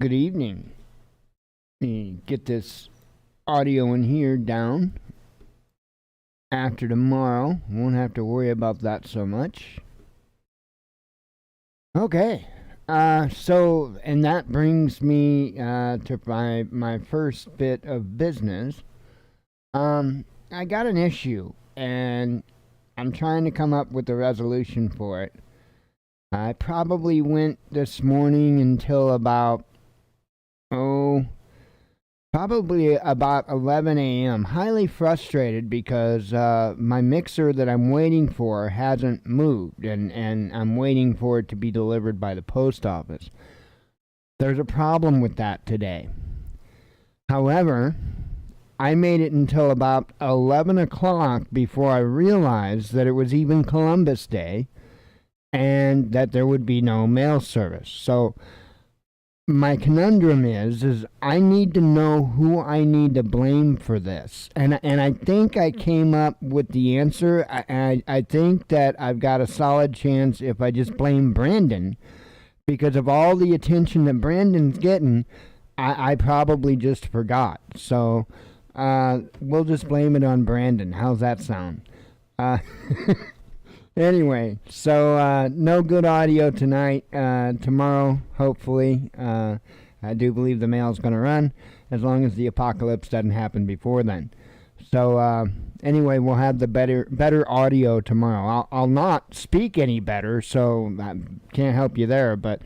Good evening. Let me get this audio in here down. After tomorrow, won't have to worry about that so much. Okay. And that brings me to my first bit of business. I got an issue, and I'm trying to come up with a resolution for it. I probably went this morning until about probably about 11 a.m. Highly frustrated because my mixer that I'm waiting for hasn't moved, and I'm waiting for it to be delivered by the post office. There's a problem with that today. However, I made it until about 11 o'clock before I realized that it was even Columbus Day and that there would be no mail service. So my conundrum is I need to know who I need to blame for this, and I think I came up with the answer. I think that I've got a solid chance if I just blame Brandon, because of all the attention that Brandon's getting. I probably just forgot, so we'll just blame it on Brandon. How's that sound? Anyway, so no good audio tonight. Tomorrow, hopefully, I do believe the mail's going to run, as long as the apocalypse doesn't happen before then. So anyway, we'll have the better audio tomorrow. I'll not speak any better, so I can't help you there. But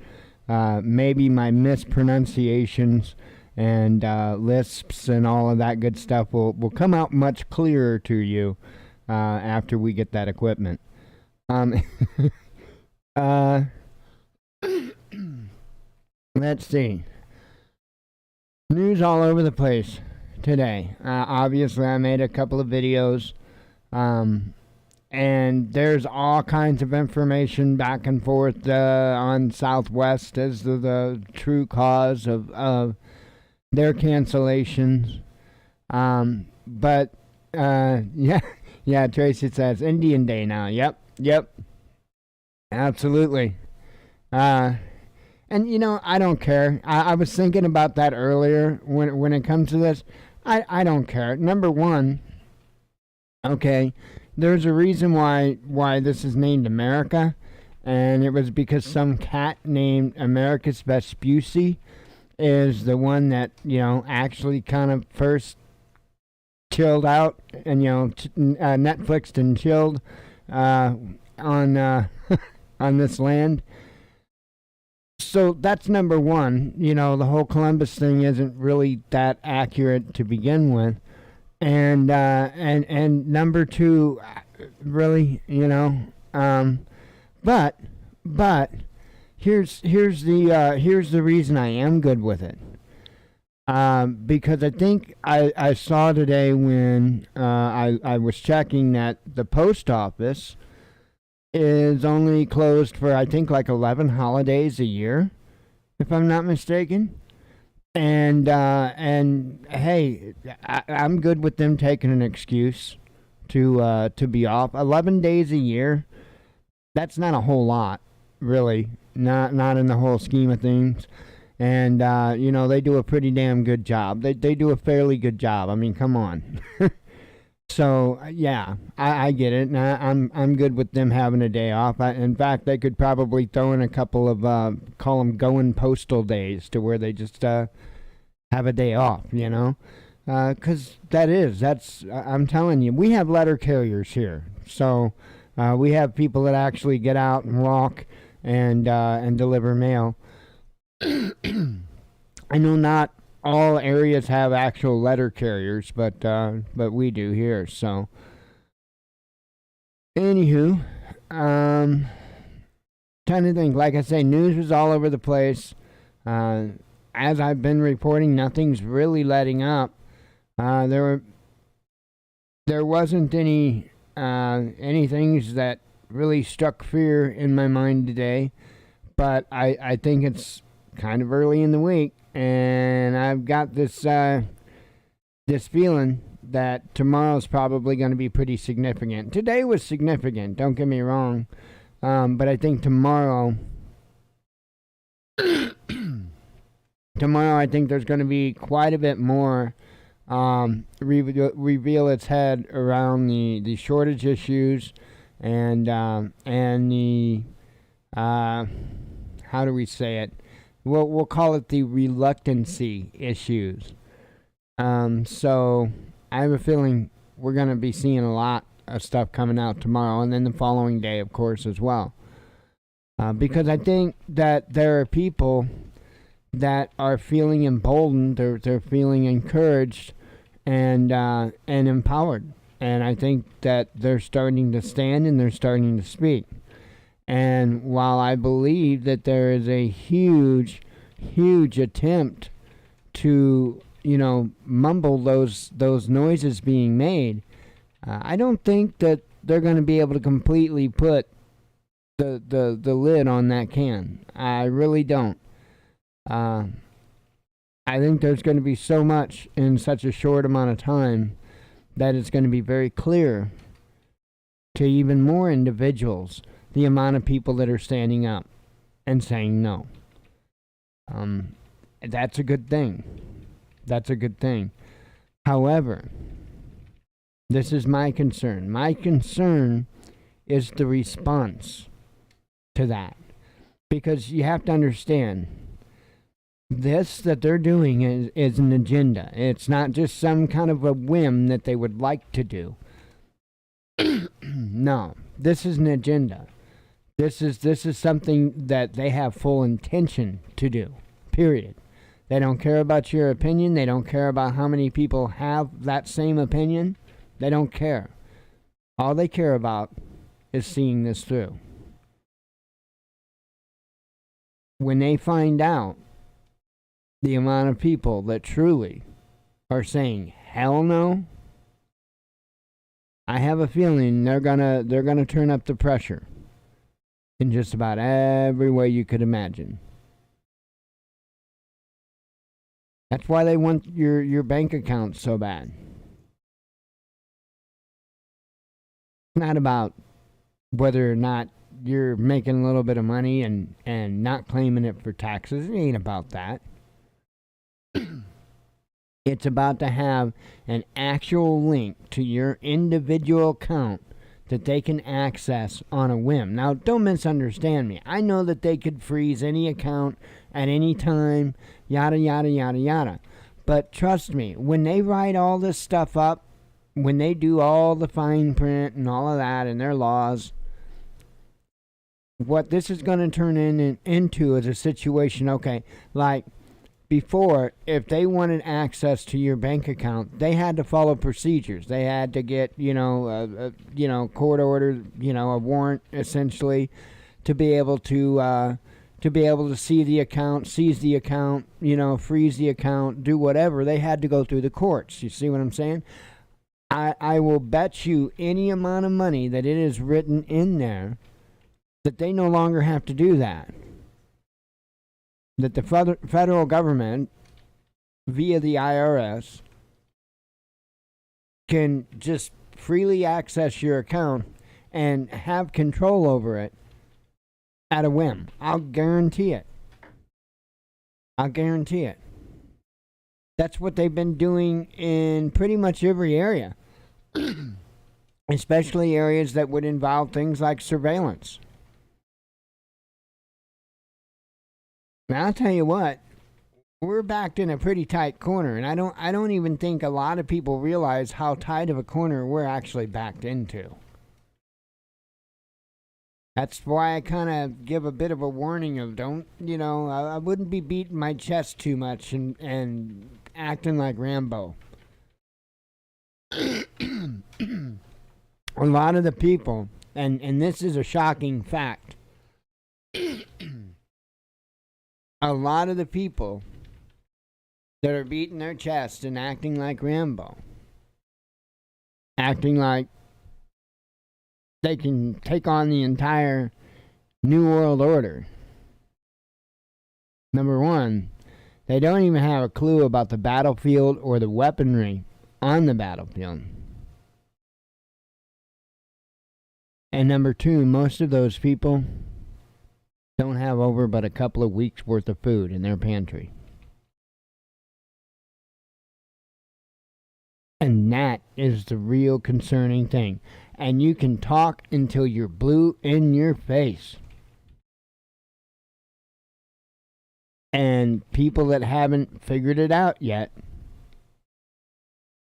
maybe my mispronunciations and lisps and all of that good stuff will come out much clearer to you after we get that equipment. Let's see. News all over the place today. Obviously, I made a couple of videos, and there's all kinds of information back and forth on Southwest as to the true cause of their cancellations. But yeah, Tracy says Indian Day now. Yep, absolutely. And I don't care. I was thinking about that earlier when it comes to this. I don't care. Number one, okay, there's a reason why this is named America, and it was because some cat named Americus Vespucci is the one that actually kind of first chilled out and Netflixed and chilled on on this land. So that's number one. The whole Columbus thing isn't really that accurate to begin with, and number two, really, but here's the reason I am good with it. Because I think I saw today when I was checking that the post office is only closed for, I think, like 11 holidays a year, if I'm not mistaken. And hey, I'm good with them taking an excuse to be off. 11 days a year, that's not a whole lot, really. Not in the whole scheme of things. And they do a pretty damn good job. They do a fairly good job. I mean, come on. So yeah, I get it, and I'm good with them having a day off. In fact, they could probably throw in a couple of call them going postal days, to where they just have a day off, because that's I'm telling you, we have letter carriers here, so we have people that actually get out and walk and deliver mail. I know not all areas have actual letter carriers, but we do here. So, anywho, trying to think. Like I say, news was all over the place. As I've been reporting, nothing's really letting up. There wasn't any things that really struck fear in my mind today, but I think it's kind of early in the week, and I've got this feeling that tomorrow's probably going to be pretty significant. Today was significant, don't get me wrong, but I think tomorrow Tomorrow, I think there's going to be quite a bit more reveal its head around the shortage issues and the how do we say it? We'll call it the reluctancy issues. So I have a feeling we're going to be seeing a lot of stuff coming out tomorrow, and then the following day, of course, as well. Because I think that there are people that are feeling emboldened, they're feeling encouraged and empowered. And I think that they're starting to stand and they're starting to speak. And while I believe that there is a huge, huge attempt to, mumble those noises being made, I don't think that they're going to be able to completely put the lid on that can. I really don't. I think there's going to be so much in such a short amount of time that it's going to be very clear to even more individuals the amount of people that are standing up and saying no. That's a good thing. That's a good thing. However, this is my concern. My concern is the response to that. Because you have to understand, this that they're doing is an agenda. It's not just some kind of a whim that they would like to do. No, this is an agenda. This is something that they have full intention to do. Period. They don't care about your opinion. They don't care about how many people have that same opinion. They don't care. All they care about is seeing this through. When they find out the amount of people that truly are saying hell no, I have a feeling they're gonna turn up the pressure in just about every way you could imagine. That's why they want your bank account so bad. It's not about whether or not you're making a little bit of money and not claiming it for taxes. It ain't about that. It's about to have an actual link to your individual account that they can access on a whim. Now, don't misunderstand me. I know that they could freeze any account at any time, yada, yada, yada, yada. But trust me, when they write all this stuff up, when they do all the fine print and all of that and their laws, what this is going to turn into is a situation, okay, like before, if they wanted access to your bank account, they had to follow procedures. They had to get, court order, a warrant essentially to be able to see the account, seize the account, freeze the account, do whatever. They had to go through the courts. You see what I'm saying? I will bet you any amount of money that it is written in there that they no longer have to do that. That the federal government, via the IRS, can just freely access your account and have control over it at a whim. I'll guarantee it. I'll guarantee it. That's what they've been doing in pretty much every area, especially areas that would involve things like surveillance. Now, I'll tell you what, we're backed in a pretty tight corner, and I don't even think a lot of people realize how tight of a corner we're actually backed into. That's why I kind of give a bit of a warning of don't, I wouldn't be beating my chest too much and acting like Rambo. A lot of the people, and this is a shocking fact, a lot of the people that are beating their chest and acting like Rambo, acting like they can take on the entire New World Order. Number one, they don't even have a clue about the battlefield or the weaponry on the battlefield. And number two, most of those people don't have over but a couple of weeks worth of food in their pantry. And that is the real concerning thing. And you can talk until you're blue in your face. And people that haven't figured it out yet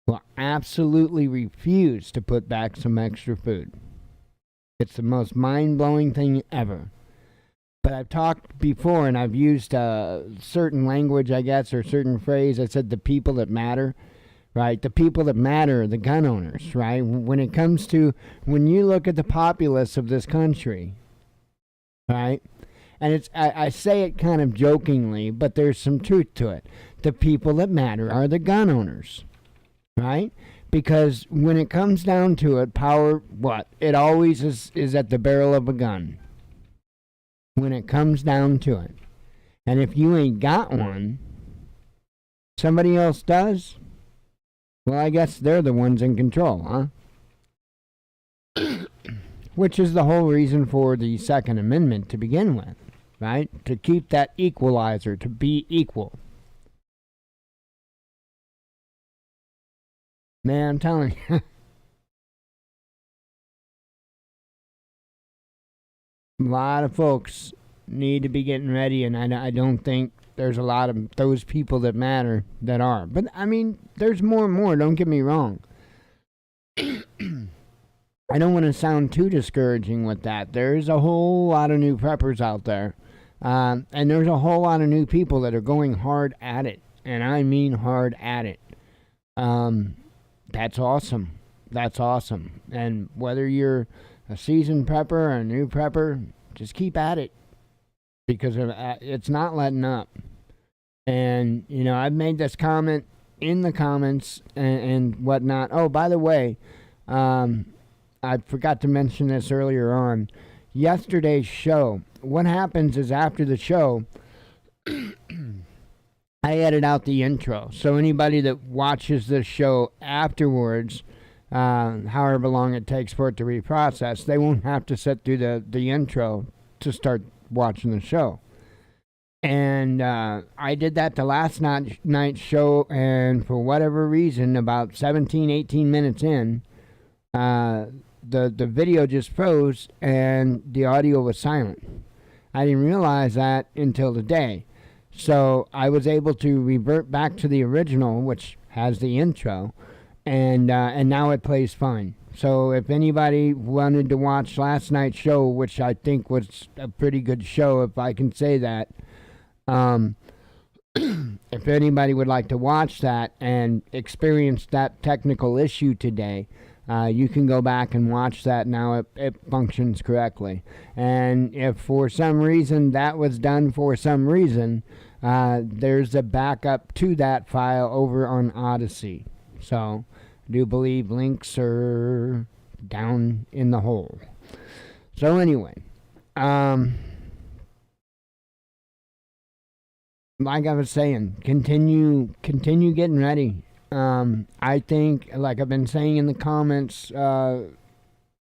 will absolutely refuse to put back some extra food. It's the most mind-blowing thing ever. But I've talked before, and I've used certain language, I guess, or certain phrase. I said the people that matter, right? The people that matter are the gun owners, right? When it comes to, when you look at the populace of this country, right? And it's, I say it kind of jokingly, but there's some truth to it. The people that matter are the gun owners, right? Because when it comes down to it, power, what? It always is at the barrel of a gun. When it comes down to it. And if you ain't got one, somebody else does, well, I guess they're the ones in control, huh? Which is the whole reason for the Second Amendment to begin with, right? To keep that equalizer, to be equal. Man, I'm telling you. A lot of folks need to be getting ready, and I don't think there's a lot of those people that matter that are. But, I mean, there's more and more, don't get me wrong. I don't want to sound too discouraging with that. There's a whole lot of new preppers out there, and there's a whole lot of new people that are going hard at it, and I mean hard at it. That's awesome. That's awesome. And whether you're a seasoned prepper or a new prepper, just keep at it, because it's not letting up. And, you know, I've made this comment in the comments and whatnot. Oh, by the way, I forgot to mention this earlier on. Yesterday's show, what happens is after the show, I edit out the intro. So anybody that watches this show afterwards, however long it takes for it to reprocess, they won't have to sit through the intro to start watching the show. And I did that the last night's show, and for whatever reason, about 17, 18 minutes in, the video just froze and the audio was silent. I didn't realize that until today. So I was able to revert back to the original, which has the intro, and now it plays fine. So if anybody wanted to watch last night's show, which I think was a pretty good show, if I can say that, if anybody would like to watch that and experience that technical issue today, you can go back and watch that. Now it functions correctly. And if for some reason that was done for some reason, there's a backup to that file over on Odyssey. So I do believe links are down in the hole. So anyway, like I was saying, continue getting ready. I think, like I've been saying in the comments, you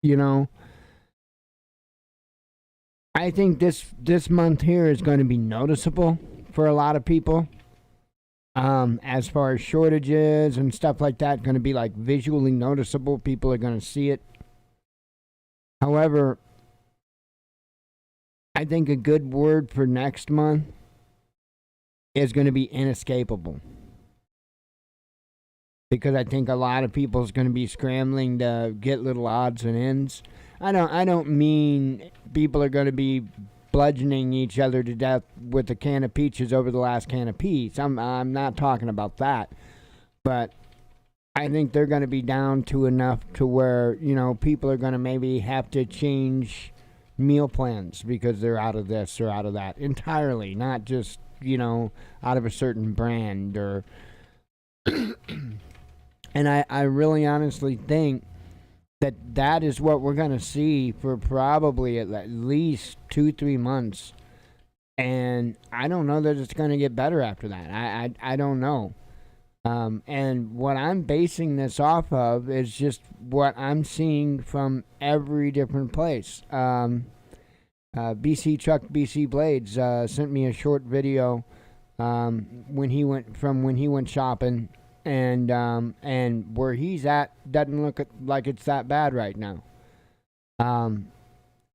know, I think this month here is going to be noticeable for a lot of people. As far as shortages and stuff like that, going to be like visually noticeable. People are going to see it. However, I think a good word for next month is going to be inescapable. Because I think a lot of people is going to be scrambling to get little odds and ends. I don't mean people are going to be bludgeoning each other to death with a can of peaches over the last can of peas. I'm not talking about that. But I think they're going to be down to enough to where, you know, people are going to maybe have to change meal plans because they're out of this or out of that entirely, not just, you know, out of a certain brand or and I really honestly think that is what we're going to see for probably at least 2-3 months. And I don't know that it's going to get better after that. I don't know. And what I'm basing this off of is just what I'm seeing from every different place. BC Truck, BC Blades sent me a short video when he went shopping and where he's at doesn't like it's that bad right now.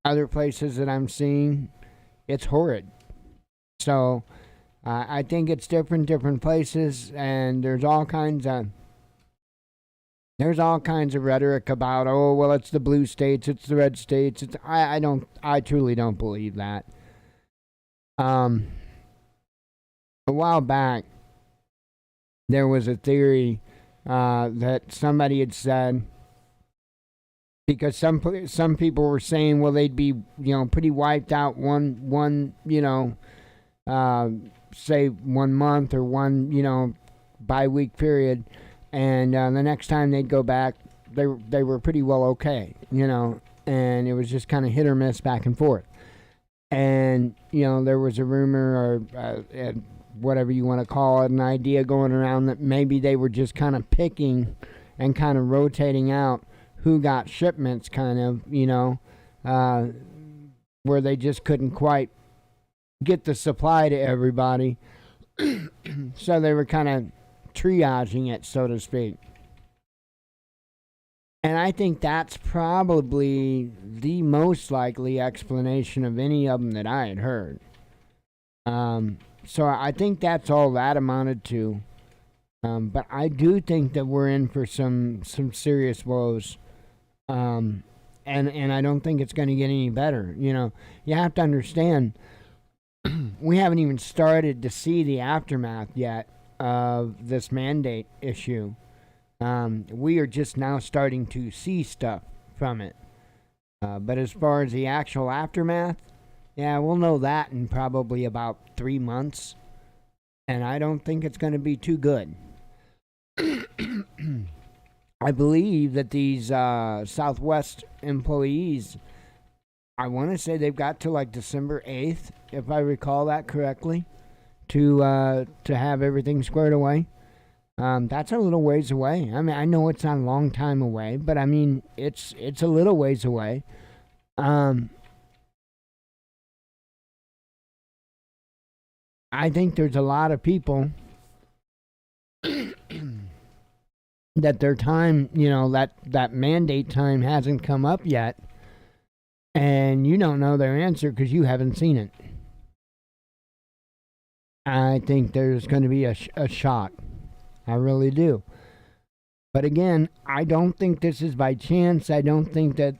Other places that I'm seeing, it's horrid. So I think it's different places, and there's all kinds of rhetoric about, oh well, it's the blue states, it's the red states. I truly don't believe that. A while back, there was a theory that somebody had said, because some people were saying, well, they'd be pretty wiped out one say 1 month or one bi-week period, and the next time they'd go back, they were pretty well okay, and it was just kind of hit or miss back and forth. And there was a rumor or whatever you want to call it, an idea going around that maybe they were just kind of picking and kind of rotating out who got shipments, kind of, where they just couldn't quite get the supply to everybody. So they were kind of triaging it, so to speak. And I think that's probably the most likely explanation of any of them that I had heard. So I think that's all that amounted to. But I do think that we're in for some serious woes. And I don't think it's going to get any better. You have to understand, we haven't even started to see the aftermath yet of this mandate issue. We are just now starting to see stuff from it. But as far as the actual aftermath, yeah, we'll know that in probably about 3 months. And I don't think it's going to be too good. I believe that these Southwest employees, I want to say they've got to like December 8th, if I recall that correctly, to have everything squared away. That's a little ways away. I mean, I know it's not a long time away, but I mean, it's a little ways away. I think there's a lot of people that their time, that mandate time hasn't come up yet, and you don't know their answer because you haven't seen it. I think there's going to be a shock. I really do. But again, I don't think this is by chance. I don't think that,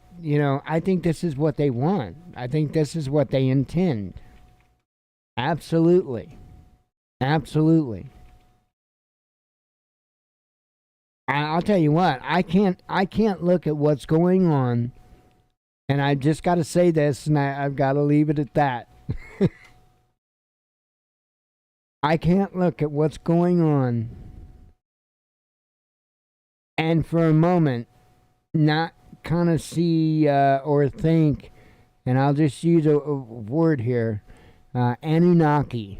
I think this is what they want. I think this is what they intend. Absolutely. Absolutely. I'll tell you what, I can't look at what's going on, and I just got to say this, and I've got to leave it at that. I can't look at what's going on and for a moment not kind of see or think, and I'll just use a word here, Anunnaki.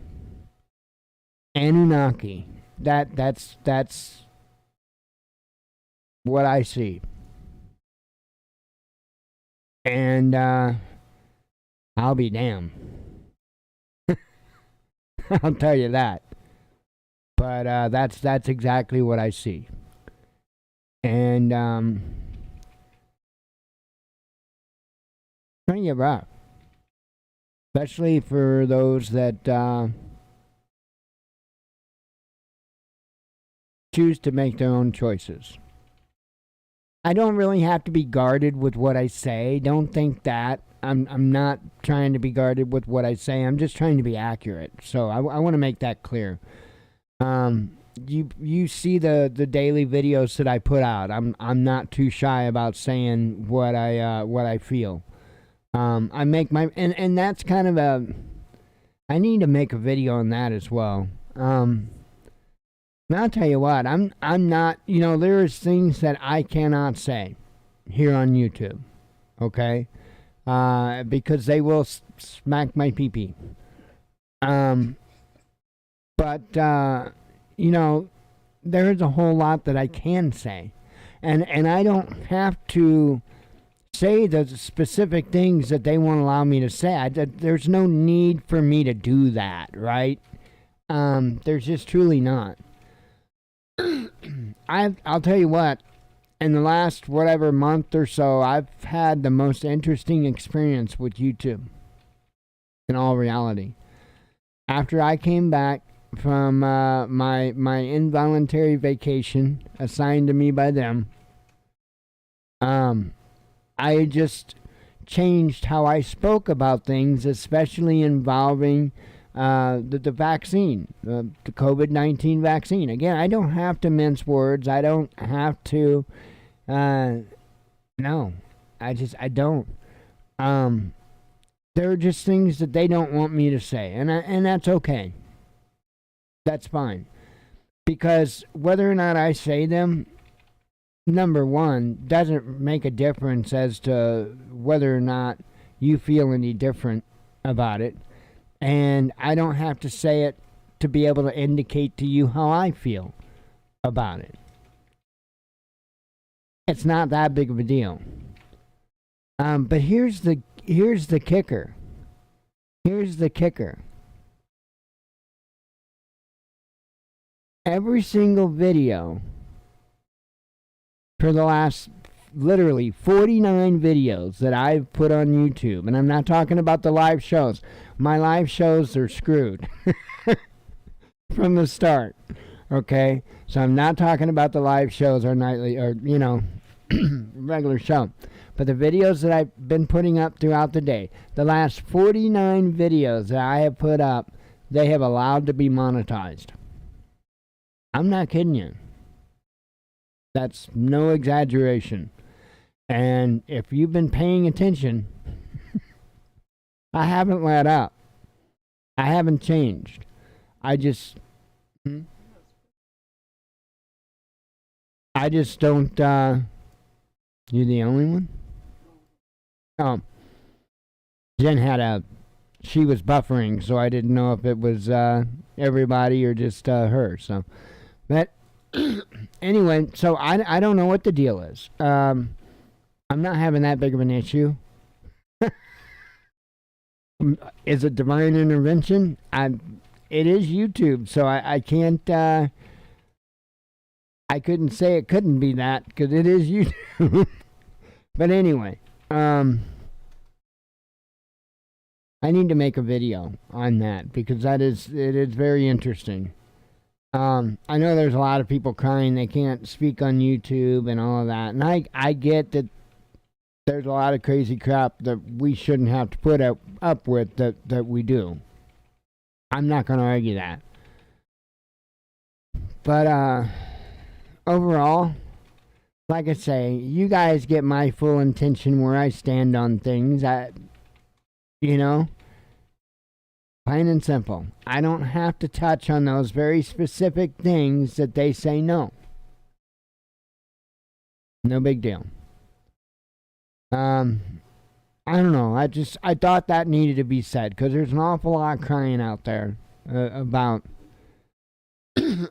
Anunnaki. That's what I see. And I'll be damned. I'll tell you that. But that's exactly what I see. And trying to get rough. Especially for those that choose to make their own choices. I don't really have to be guarded with what I say. Don't think that. I'm not trying to be guarded with what I say. I'm just trying to be accurate. So I want to make that clear. You see the daily videos that I put out. I'm not too shy about saying what I feel. I make my and that's kind of a. I need to make a video on that as well. Now I'll tell you what, I'm not, there's things that I cannot say here on YouTube, okay? Because they will smack my pee-pee. But there's a whole lot that I can say. And I don't have to say the specific things that they won't allow me to say. There's no need for me to do that, right? There's just truly not. I'll tell you what. In the last whatever month or so, I've had the most interesting experience with YouTube. In all reality, after I came back from my involuntary vacation assigned to me by them, I just changed how I spoke about things, especially involving the vaccine, the COVID-19 vaccine. Again, I don't have to mince words. I don't have to. No, I don't. There are just things that they don't want me to say, and that's okay. That's fine, because whether or not I say them, number one, doesn't make a difference as to whether or not you feel any different about it. And I don't have to say it to be able to indicate to you how I feel about it. It's not that big of a deal. But here's the kicker. Here's the kicker. Every single video for the last literally 49 videos that I've put on YouTube, and I'm not talking about the live shows. My live shows are screwed from the start. Okay? So I'm not talking about the live shows or nightly or, regular show. But the videos that I've been putting up throughout the day, the last 49 videos that I have put up, they have allowed to be monetized. I'm not kidding you. That's no exaggeration. And if you've been paying attention, I haven't let up. I haven't changed. I just don't, you the only one? Oh, Jen she was buffering, so I didn't know if it was everybody or just her, so. But anyway, so I don't know what the deal is. I'm not having that big of an issue. Is it divine intervention? It is YouTube, so I can't. I couldn't say it couldn't be that because it is YouTube. But anyway, I need to make a video on that because it is very interesting. I know there's a lot of people crying they can't speak on YouTube and all of that, and I get that there's a lot of crazy crap that we shouldn't have to put up with that we do. I'm not going to argue that. But overall, like I say, you guys get my full intention where I stand on things. Plain and simple. I don't have to touch on those very specific things that they say no. No big deal. I don't know. I thought that needed to be said because there's an awful lot crying out there about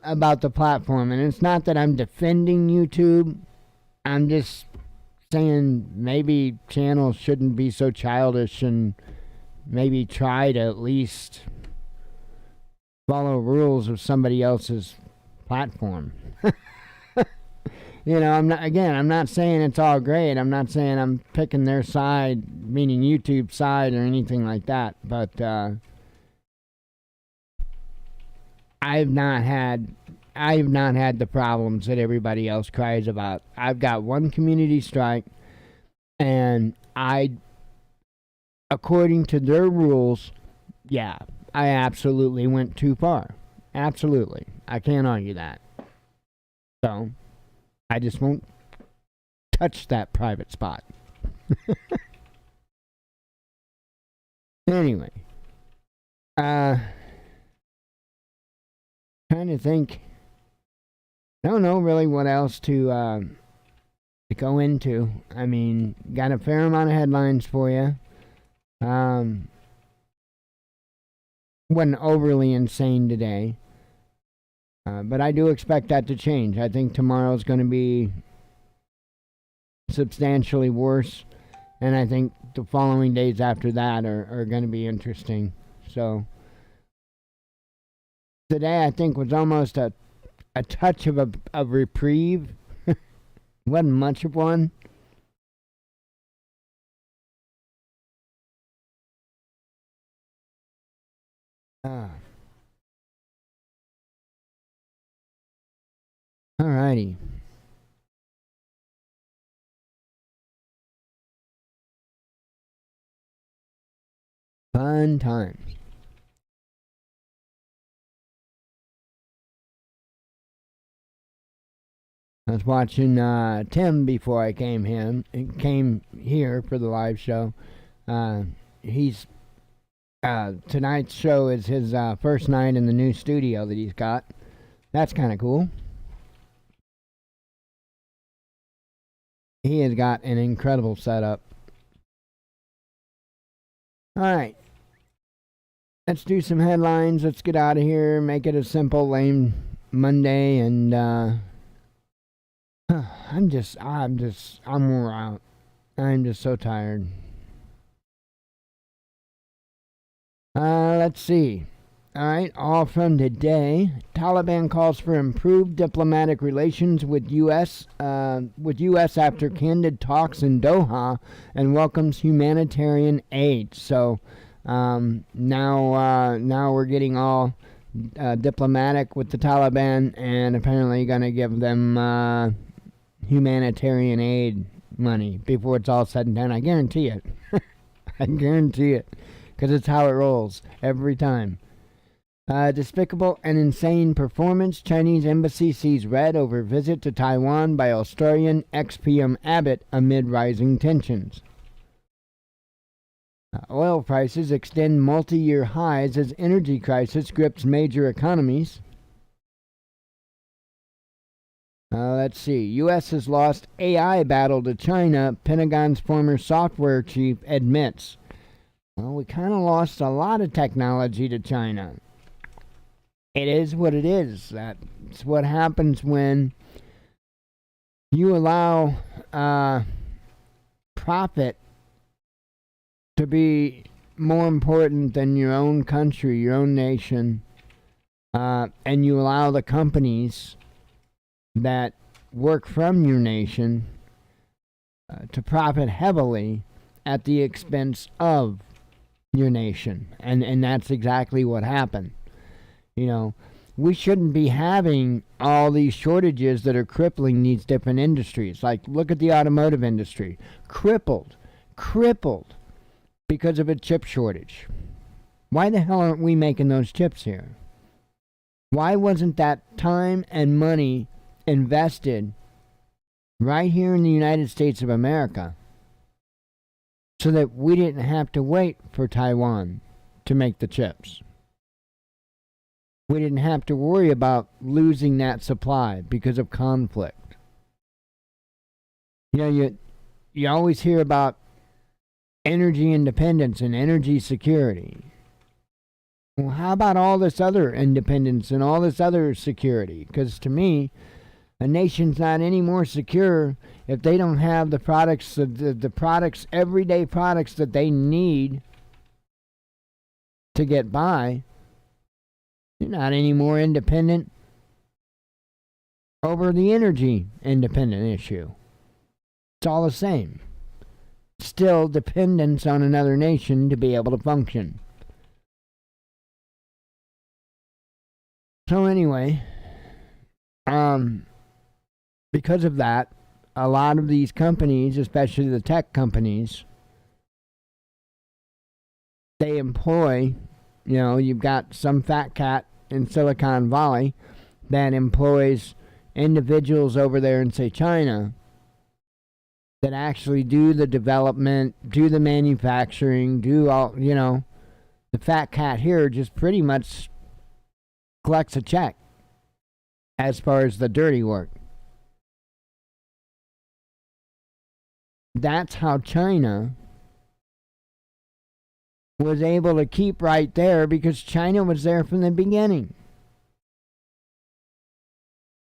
about the platform, and it's not that I'm defending YouTube. I'm just saying maybe channels shouldn't be so childish and maybe try to at least follow rules of somebody else's platform. I'm not saying it's all great. I'm not saying I'm picking their side, meaning YouTube's side or anything like that. But I've not had the problems that everybody else cries about. I've got one community strike, and according to their rules, yeah, I absolutely went too far. Absolutely. I can't argue that. So, I just won't touch that private spot. Anyway. Trying to think. I don't know really what else to go into. I mean, got a fair amount of headlines for you. Wasn't overly insane today. But I do expect that to change. I think tomorrow's going to be substantially worse. And I think the following days after that are going to be interesting. So today I think was almost a a touch of a reprieve. Wasn't much of one. Ah, alrighty. Fun times. I was watching Tim before I came here for the live show. Uh, he's tonight's show is his first night in the new studio that he's got. That's kind of cool. He has got an incredible setup. All right, let's do some headlines. Let's get out of here. Make it a simple, lame Monday, and I'm wore out. I'm just so tired. Let's see. All right, all from today. Taliban calls for improved diplomatic relations with U.S. After candid talks in Doha and welcomes humanitarian aid. So now we're getting all diplomatic with the Taliban, and apparently going to give them humanitarian aid money before it's all said and done. I guarantee it. I guarantee it, because it's how it rolls every time. Despicable and insane performance. Chinese embassy sees red over visit to Taiwan by Australian ex-PM Abbott amid rising tensions. Oil prices extend multi-year highs as energy crisis grips major economies. Let's see. U.S. has lost AI battle to China, Pentagon's former software chief admits. Well, we kind of lost a lot of technology to China. It is what it is. That's what happens when you allow profit to be more important than your own country, your own nation, and you allow the companies that work from your nation to profit heavily at the expense of your nation. And that's exactly what happened. You know, we shouldn't be having all these shortages that are crippling these different industries. Like, look at the automotive industry. Crippled because of a chip shortage. Why the hell aren't we making those chips here? Why wasn't that time and money invested right here in the United States of America so that we didn't have to wait for Taiwan to make the chips? We didn't have to worry about losing that supply because of conflict. You know, you always hear about energy independence and energy security. Well, how about all this other independence and all this other security? Because to me, a nation's not any more secure if they don't have the products, the products, everyday products that they need to get by. You're not any more independent over the energy independent issue. It's all the same. Still dependence on another nation to be able to function. So anyway, because of that, a lot of these companies, especially the tech companies, they employ, you know, you've got some fat cat in Silicon Valley that employs individuals over there in, say, China that actually do the development, do the manufacturing, do all, you know, the fat cat here just pretty much collects a check as far as the dirty work. That's how China was able to keep right there, because China was there from the beginning.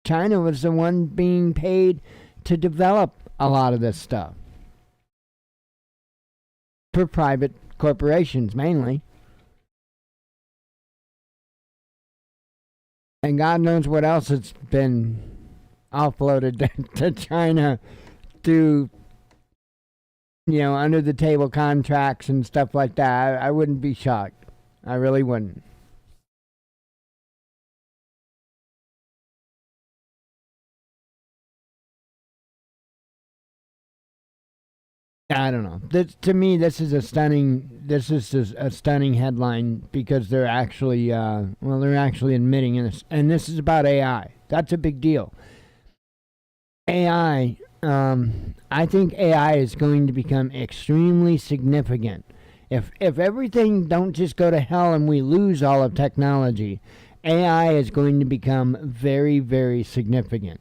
China was the one being paid to develop a lot of this stuff for private corporations mainly. And God knows what else has been offloaded to China through, under the table contracts and stuff like that. I wouldn't be shocked. I really wouldn't. I don't know. To me, this is a stunning. This is a stunning headline because they're actually, they're actually admitting this, and this is about AI. That's a big deal. AI. I think AI is going to become extremely significant. If everything don't just go to hell and we lose all of technology, AI is going to become very, very significant.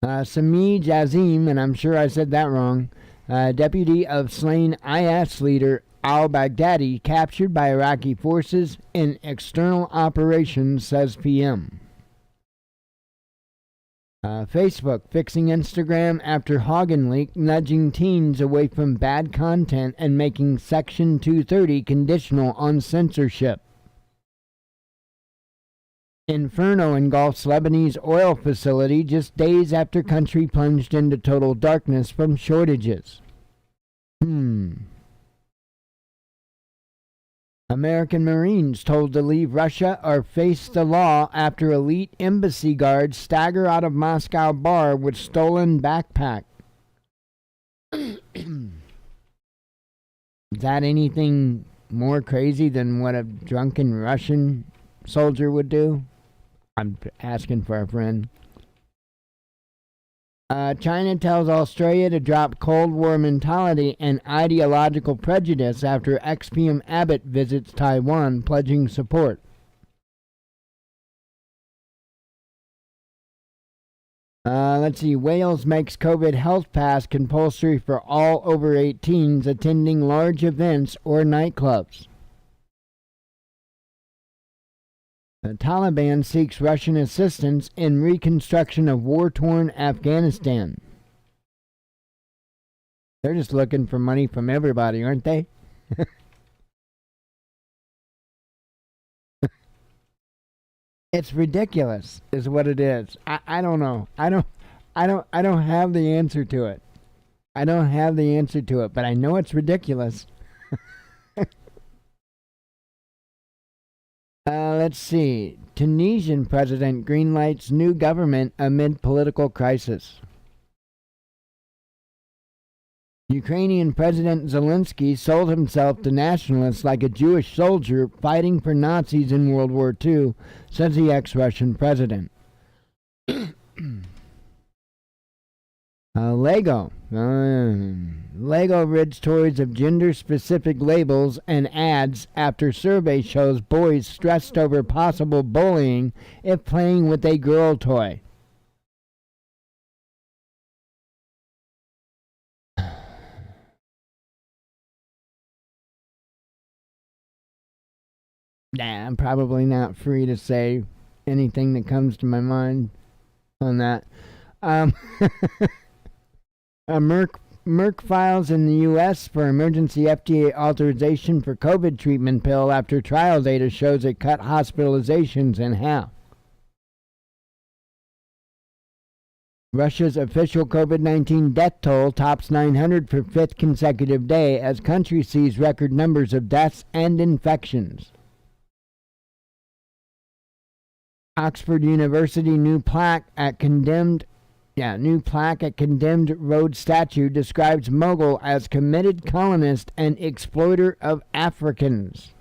Samij Azim, and I'm sure I said that wrong, deputy of slain IS leader al-Baghdadi, captured by Iraqi forces in external operations, says PM. Facebook fixing Instagram after Hagen leak, nudging teens away from bad content and making Section 230 conditional on censorship. Inferno engulfs Lebanese oil facility just days after country plunged into total darkness from shortages. American Marines told to leave Russia or face the law after elite embassy guards stagger out of Moscow bar with stolen backpack. Is that anything more crazy than what a drunken Russian soldier would do? I'm asking for a friend. China tells Australia to drop Cold War mentality and ideological prejudice after ex-PM Abbott visits Taiwan, pledging support. Let's see. Wales makes COVID health pass compulsory for all over 18s attending large events or nightclubs. The Taliban seeks Russian assistance in reconstruction of war-torn Afghanistan. They're just looking for money from everybody, aren't they? It's ridiculous, is what it is. I don't know. I don't have the answer to it. I don't have the answer to it, but I know it's ridiculous. Let's see. Tunisian president greenlights new government amid political crisis. Ukrainian President Zelensky sold himself to nationalists like a Jewish soldier fighting for Nazis in World War II, says the ex-Russian president. Lego. Lego rids toys of gender-specific labels and ads after survey shows boys stressed over possible bullying if playing with a girl toy. Nah, I'm probably not free to say anything that comes to my mind on that. Merck files in the U.S. for emergency FDA authorization for COVID treatment pill after trial data shows it cut hospitalizations in half. Russia's official COVID-19 death toll tops 900 for fifth consecutive day as country sees record numbers of deaths and infections. Oxford University new plaque at condemned road statue describes mogul as committed colonist and exploiter of Africans.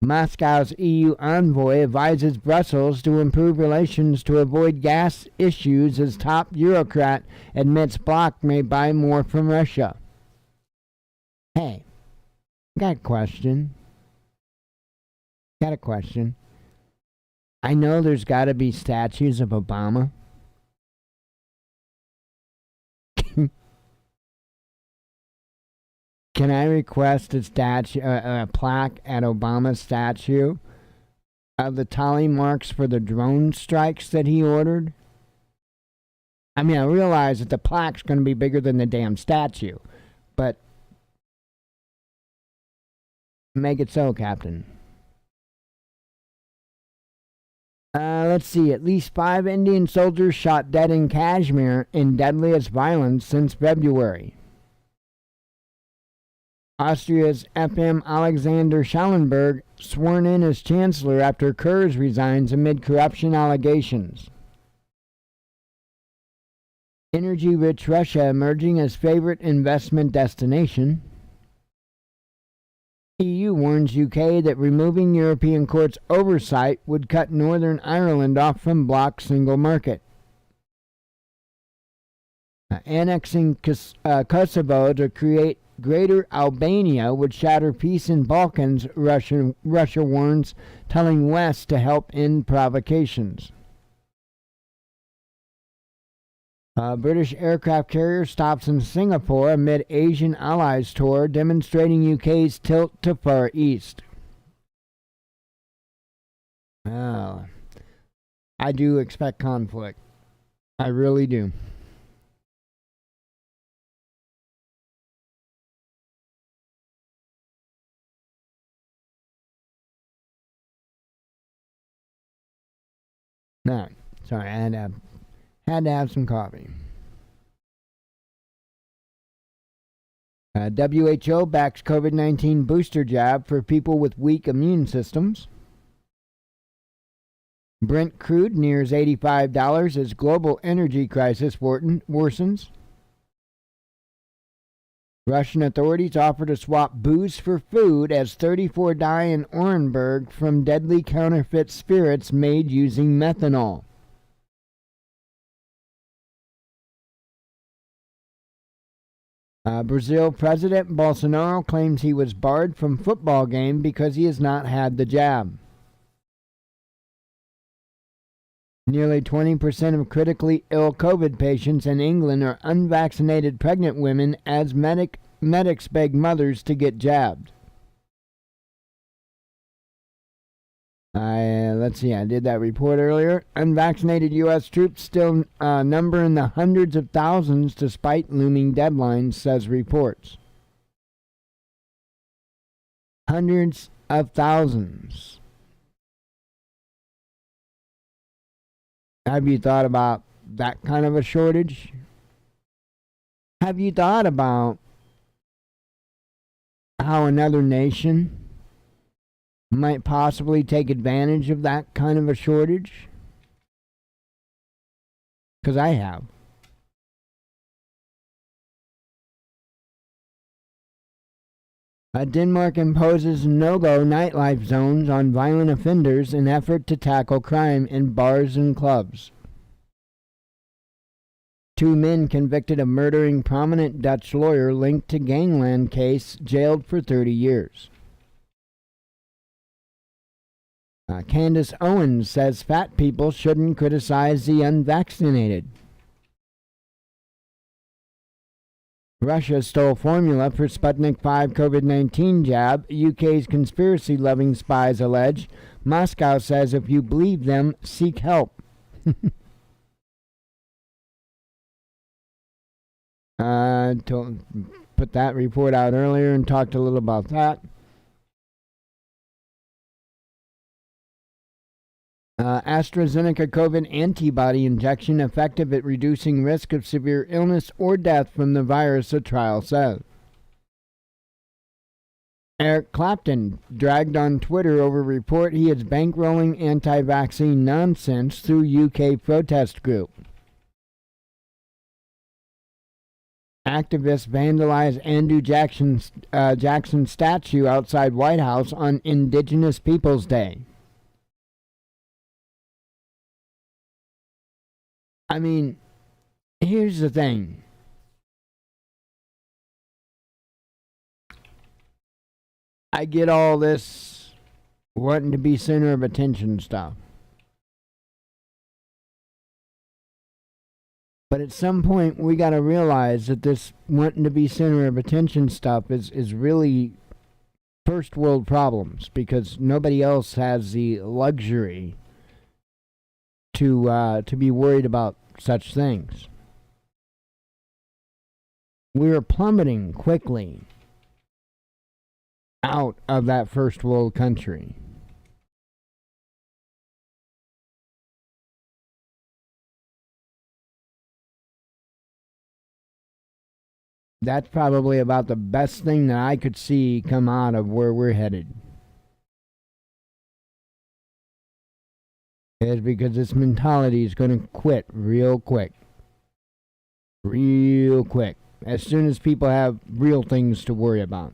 Moscow's EU envoy advises Brussels to improve relations to avoid gas issues as top bureaucrat admits bloc may buy more from Russia. Hey, got a question. I know there's got to be statues of Obama. Can I request a plaque at Obama's statue of the tally marks for the drone strikes that he ordered? I mean, I realize that the plaque's going to be bigger than the damn statue, but Make it so, Captain. Let's see. At least 5 Indian soldiers shot dead in Kashmir in deadliest violence since February. Austria's FM Alexander Schallenberg sworn in as chancellor after Kurz resigns amid corruption allegations. Energy-rich Russia emerging as favorite investment destination. EU warns UK that removing European court's oversight would cut Northern Ireland off from bloc single market. Annexing Kosovo to create Greater Albania would shatter peace in Balkans, Russia warns, telling West to help end provocations. British aircraft carrier stops in Singapore amid Asian allies tour, demonstrating UK's tilt to Far East. I do expect conflict. I really do. No, sorry, I had to have some coffee. WHO backs COVID-19 booster jab for people with weak immune systems. Brent crude nears $85 as global energy crisis worsens. Russian authorities offer to swap booze for food as 34 die in Orenburg from deadly counterfeit spirits made using methanol. Brazil President Bolsonaro claims he was barred from football game because he has not had the jab. Nearly 20% of critically ill COVID patients in England are unvaccinated pregnant women as medics beg mothers to get jabbed. Let's see, I did that report earlier. Unvaccinated U.S. troops still number in the hundreds of thousands despite looming deadlines, says reports. Hundreds of thousands. Have you thought about that kind of a shortage? Have you thought about how another nation might possibly take advantage of that kind of a shortage? Because I have. Denmark imposes no-go nightlife zones on violent offenders in effort to tackle crime in bars and clubs. 2 men convicted of murdering prominent Dutch lawyer linked to gangland case jailed for 30 years. Candace Owens says fat people shouldn't criticize the unvaccinated. Russia stole formula for Sputnik 5 COVID-19 jab. UK's conspiracy-loving spies allege. Moscow says if you believe them, seek help. Put that report out earlier and talked a little about that. AstraZeneca COVID antibody injection effective at reducing risk of severe illness or death from the virus, a trial says. Eric Clapton dragged on Twitter over report he is bankrolling anti-vaccine nonsense through UK protest group. Activists vandalize Andrew Jackson statue outside White House on Indigenous Peoples Day. I mean, here's the thing. I get all this wanting to be center of attention stuff. But at some point, we got to realize that this wanting to be center of attention stuff is really first world problems because nobody else has the luxury to be worried about such things. We are plummeting quickly out of that first world country. That's probably about the best thing that I could see come out of where we're headed. Is because this mentality is going to quit real quick. Real quick. As soon as people have real things to worry about.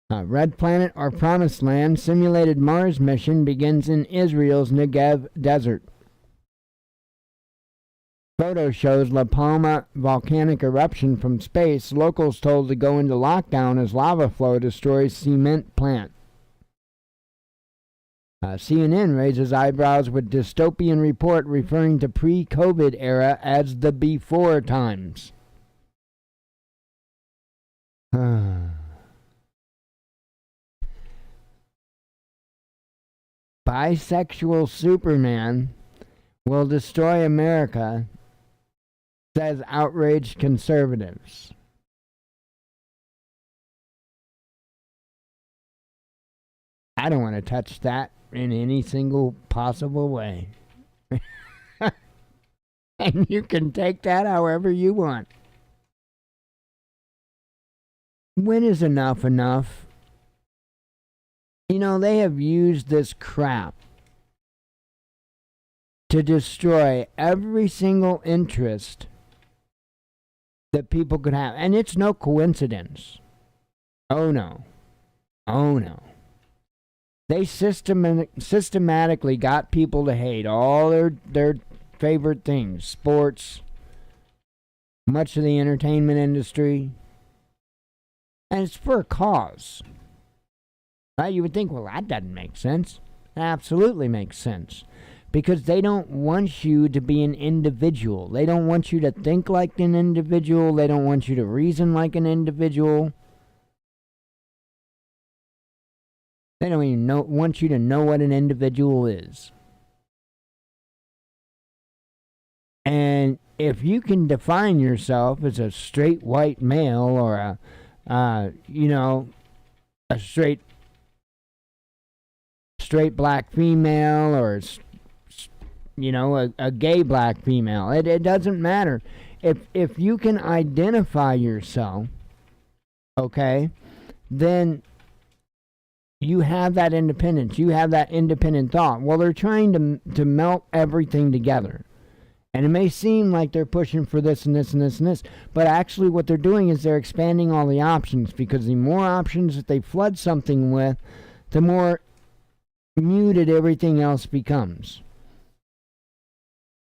Red Planet or Promised Land simulated Mars mission begins in Israel's Negev desert. Photo shows La Palma volcanic eruption from space. Locals told to go into lockdown as lava flow destroys cement plant. CNN raises eyebrows with dystopian report referring to pre-COVID era as the before times. Bisexual Superman will destroy America, says outraged conservatives. I don't want to touch that in any single possible way. And you can take that however you want. When is enough enough? You know, they have used this crap to destroy every single interest that people could have. And it's no coincidence. Oh no. Oh no. They systematically got people to hate all their favorite things. Sports, much of the entertainment industry. And it's for a cause. Right? You would think, well, that doesn't make sense. It absolutely makes sense. Because they don't want you to be an individual. They don't want you to think like an individual. They don't want you to reason like an individual. They don't even want you to know what an individual is. And if you can define yourself as a straight white male or a straight black female or a gay black female, it doesn't matter. If you can identify yourself, okay, then you have that independence. You have that independent thought. Well, they're trying to melt everything together. And it may seem like they're pushing for this and this and this and this, but actually what they're doing is they're expanding all the options, because the more options that they flood something with, the more muted everything else becomes.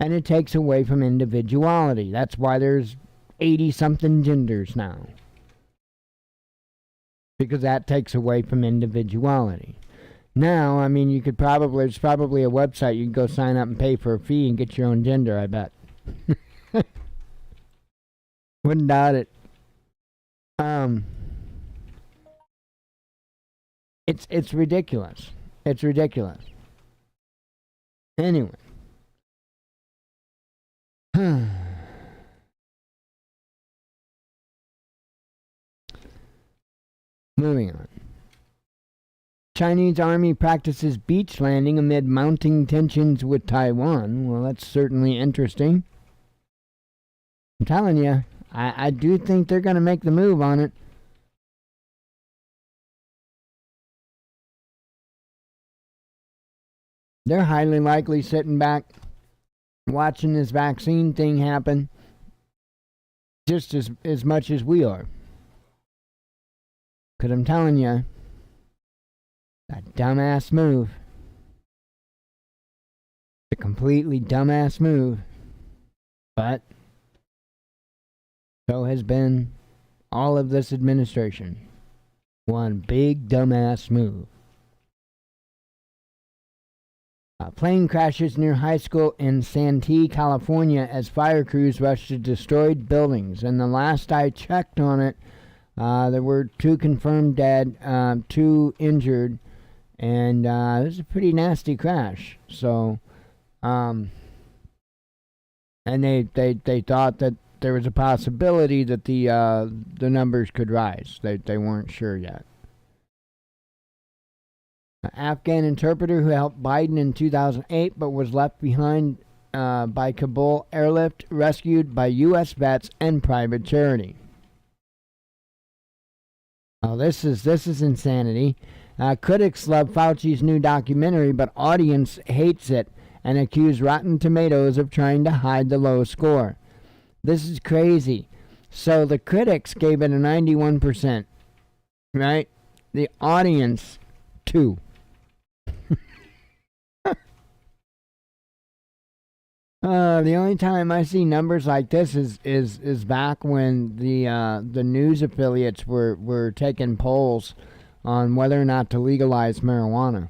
And it takes away from individuality. That's why there's 80-something genders now. Because that takes away from individuality. Now, I mean, there's probably a website you can go sign up and pay for a fee and get your own gender, I bet. Wouldn't doubt it. It's ridiculous. It's ridiculous. Anyway. Moving on. Chinese army practices beach landing amid mounting tensions with Taiwan. Well, that's certainly interesting. I'm telling you, I do think they're going to make the move on it. They're highly likely sitting back, watching this vaccine thing happen just as much as we are. Because I'm telling you, that dumbass move. A completely dumbass move. But so has been all of this administration. One big dumbass move. A plane crashes near high school in Santee, California as fire crews rush to destroyed buildings. And the last I checked on it, there were 2 confirmed dead, 2 injured, and it was a pretty nasty crash. So, and they thought that there was a possibility that the numbers could rise. They weren't sure yet. An Afghan interpreter who helped Biden in 2008 but was left behind by Kabul airlift, rescued by U.S. vets and private charity. Oh, this is insanity. Critics love Fauci's new documentary, but audience hates it and accuse Rotten Tomatoes of trying to hide the low score. This is crazy. So the critics gave it a 91%, right? The audience, 2. The only time I see numbers like this is back when the news affiliates were taking polls on whether or not to legalize marijuana.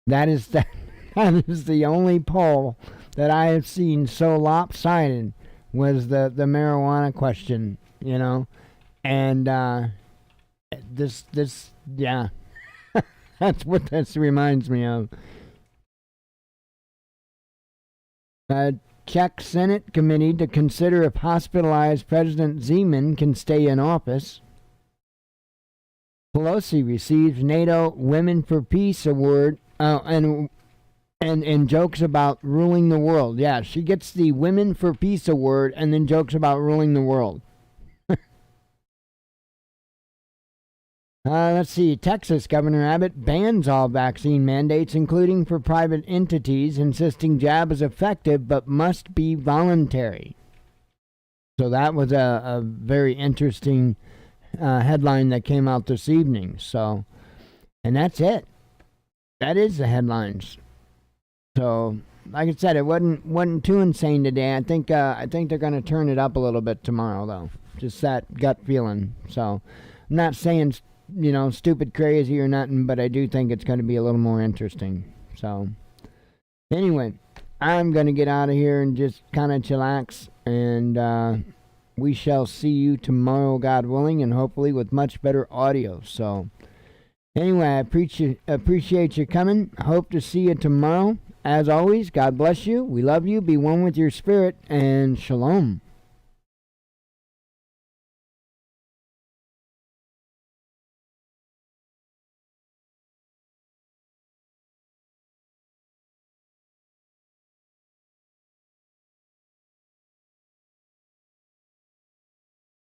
That is the only poll that I have seen so lopsided, was the marijuana question, and this yeah, that's what this reminds me of. Czech Senate committee to consider if hospitalized President Zeman can stay in office. Pelosi receives NATO Women for Peace Award, and jokes about ruling the world. Yeah, she gets the Women for Peace Award and then jokes about ruling the world. Let's see. Texas Governor Abbott bans all vaccine mandates, including for private entities, insisting jab is effective but must be voluntary. So that was a very interesting headline that came out this evening. So, and that's it. That is the headlines. So, like I said, it wasn't too insane today. I think they're going to turn it up a little bit tomorrow, though. Just that gut feeling. So, I'm not saying stupid crazy or nothing, but I do think it's going to be a little more interesting. So, anyway, I'm going to get out of here and just kind of chillax, and we shall see you tomorrow, God willing, and hopefully with much better audio. So, anyway, I appreciate you coming. Hope to see you tomorrow. As always, God bless you. We love you. Be one with your spirit, and shalom.